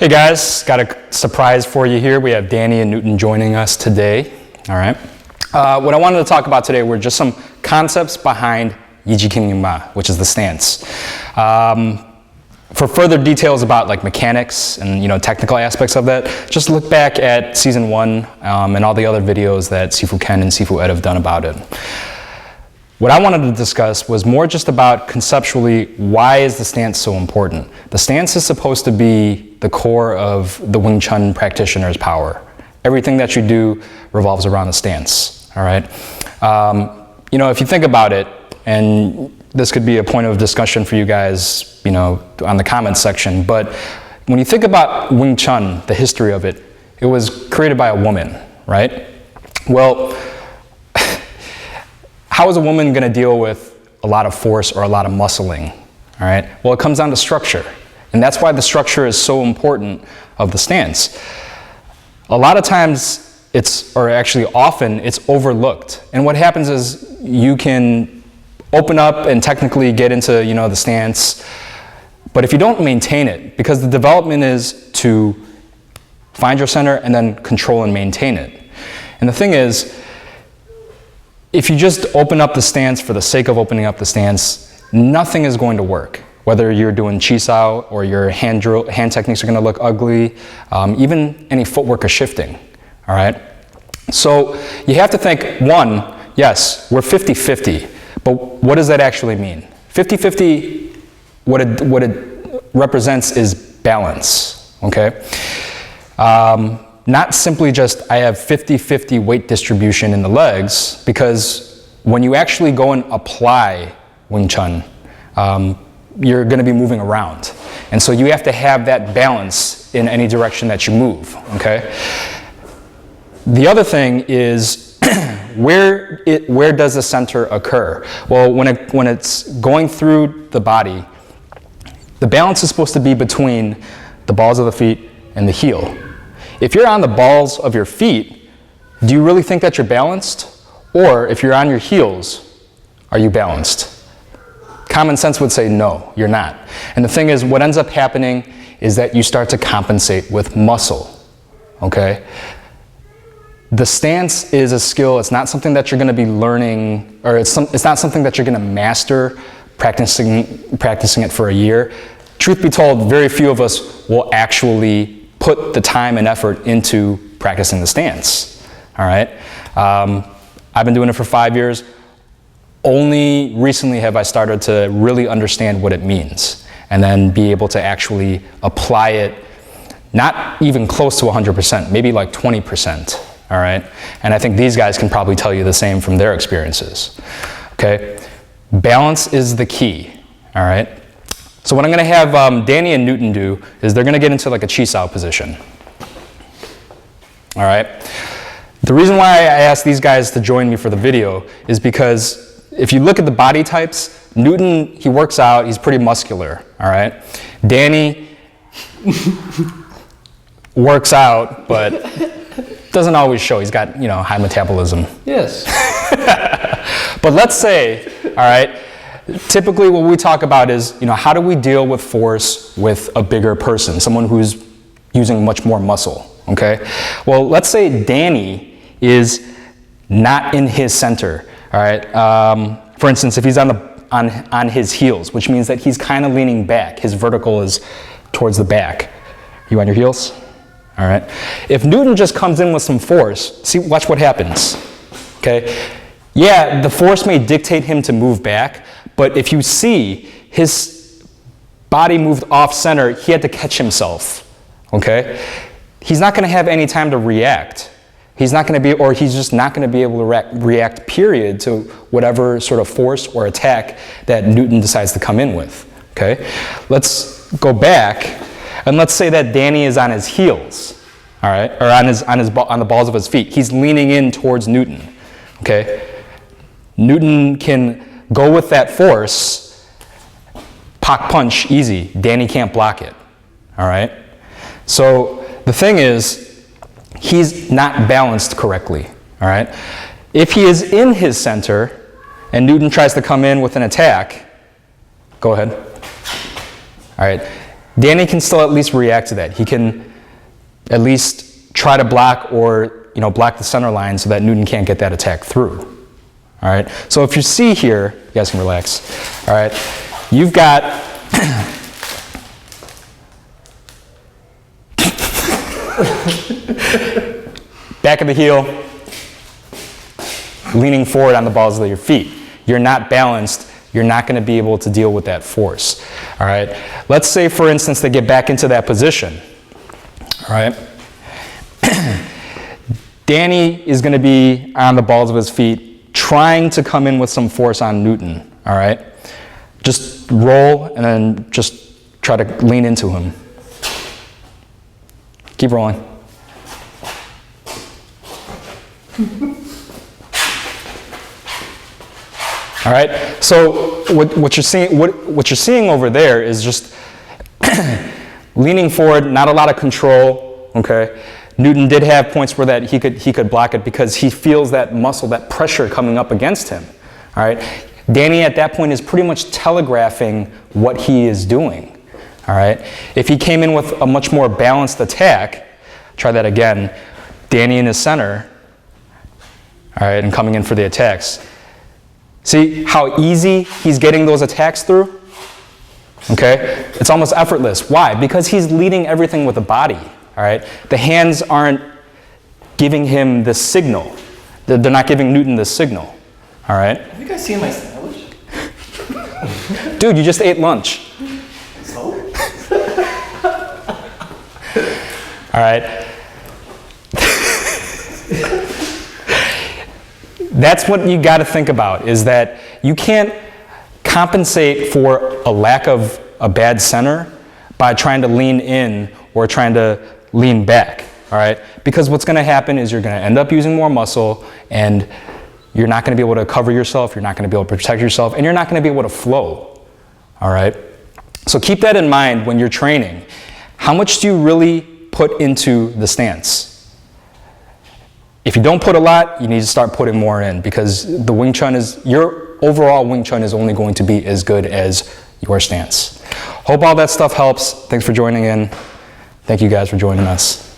Hey guys, got a surprise for you here. We have Danny and Newton joining us today. All right. What I wanted to talk about today were just some concepts behind Yijikimima, which is the stance. For further details about like mechanics and technical aspects of that, just look back at season 1 and all the other videos that Sifu Ken and Sifu Ed have done about it. What I wanted to discuss was more just about conceptually, why is the stance so important? The stance is supposed to be the core of the Wing Chun practitioner's power. Everything that you do revolves around the stance, all right? If you think about it, and this could be a point of discussion for you guys, on the comments section, but when you think about Wing Chun, the history of it, it was created by a woman, right? Well, how is a woman going to deal with a lot of force or a lot of muscling? All right. Well, it comes down to structure, and that's why the structure is so important of the stance. A lot of times, often, it's overlooked. And what happens is you can open up and technically get into the stance, but if you don't maintain it, because the development is to find your center and then control and maintain it. And the thing is, if you just open up the stance for the sake of opening up the stance, nothing is going to work. Whether you're doing chisao or your hand techniques are going to look ugly, even any footwork is shifting, all right? So you have to think, one, yes, we're 50-50, but what does that actually mean? 50-50, what it represents is balance, okay? Not simply just I have 50-50 weight distribution in the legs, because when you actually go and apply Wing Chun, you're going to be moving around. And so you have to have that balance in any direction that you move, okay? The other thing is where does the center occur? Well, when it's going through the body, the balance is supposed to be between the balls of the feet and the heel. If you're on the balls of your feet, do you really think that you're balanced? Or if you're on your heels, are you balanced? Common sense would say no, you're not. And the thing is, what ends up happening is that you start to compensate with muscle, okay? The stance is a skill. It's not something that you're going to be learning, or it's not something that you're going to master practicing it for a year. Truth be told, very few of us will actually put the time and effort into practicing the stance, all right? I've been doing it for 5 years. Only recently have I started to really understand what it means and then be able to actually apply it, not even close to 100%, maybe like 20%, all right? And I think these guys can probably tell you the same from their experiences, okay? Balance is the key, all right? So what I'm going to have Danny and Newton do is they're going to get into like a chisao position. All right. The reason why I asked these guys to join me for the video is because if you look at the body types, Newton, he works out, he's pretty muscular. All right. Danny works out, but doesn't always show. He's got, high metabolism. Yes. But let's say, all right, typically what we talk about is, how do we deal with force with a bigger person, someone who's using much more muscle, okay? Well, let's say Danny is not in his center, all right? For instance, if he's on his heels, which means that he's kind of leaning back. His vertical is towards the back. You on your heels? All right. If Newton just comes in with some force, watch what happens, okay? Yeah, the force may dictate him to move back, but if you see his body moved off center, he had to catch himself, okay? He's not going to have any time to react. He's just not going to be able to react, period, to whatever sort of force or attack that Newton decides to come in with, okay? Let's go back, and let's say that Danny is on his heels, all right, or on the balls of his feet. He's leaning in towards Newton, okay? Newton can go with that force, pock punch, easy. Danny can't block it, all right? So the thing is, he's not balanced correctly, all right? If he is in his center and Newton tries to come in with an attack, go ahead. All right. Danny can still at least react to that. He can at least try to block or, block the center line so that Newton can't get that attack through. All right. So if you see here, you guys can relax. All right. You've got back of the heel, leaning forward on the balls of your feet. You're not balanced. You're not going to be able to deal with that force. All right. Let's say, for instance, they get back into that position. All right. Danny is going to be on the balls of his feet, trying to come in with some force on Newton. All right. Just roll and then just try to lean into him. Keep rolling. All right. So what you're seeing over there is just leaning forward, not a lot of control. Okay. Newton did have points where that he could block it because he feels that muscle, that pressure coming up against him. All right. Danny at that point is pretty much telegraphing what he is doing. All right. If he came in with a much more balanced attack, try that again. Danny in his center. All right, and coming in for the attacks. See how easy he's getting those attacks through? Okay? It's almost effortless. Why? Because he's leading everything with the body. All right? The hands aren't giving him the signal. They're not giving Newton the signal. All right? Have you guys seen my sandwich? Dude, you just ate lunch. So? All right? That's what you got to think about, is that you can't compensate for a lack of a bad center by trying to lean in or trying to lean back, all right? Because what's going to happen is you're going to end up using more muscle, and you're not going to be able to cover yourself, you're not going to be able to protect yourself, and you're not going to be able to flow, all right? So keep that in mind when you're training. How much do you really put into the stance? If you don't put a lot, you need to start putting more in, because the Wing Chun your overall Wing Chun is only going to be as good as your stance. Hope all that stuff helps. Thanks for joining in. Thank you guys for joining us.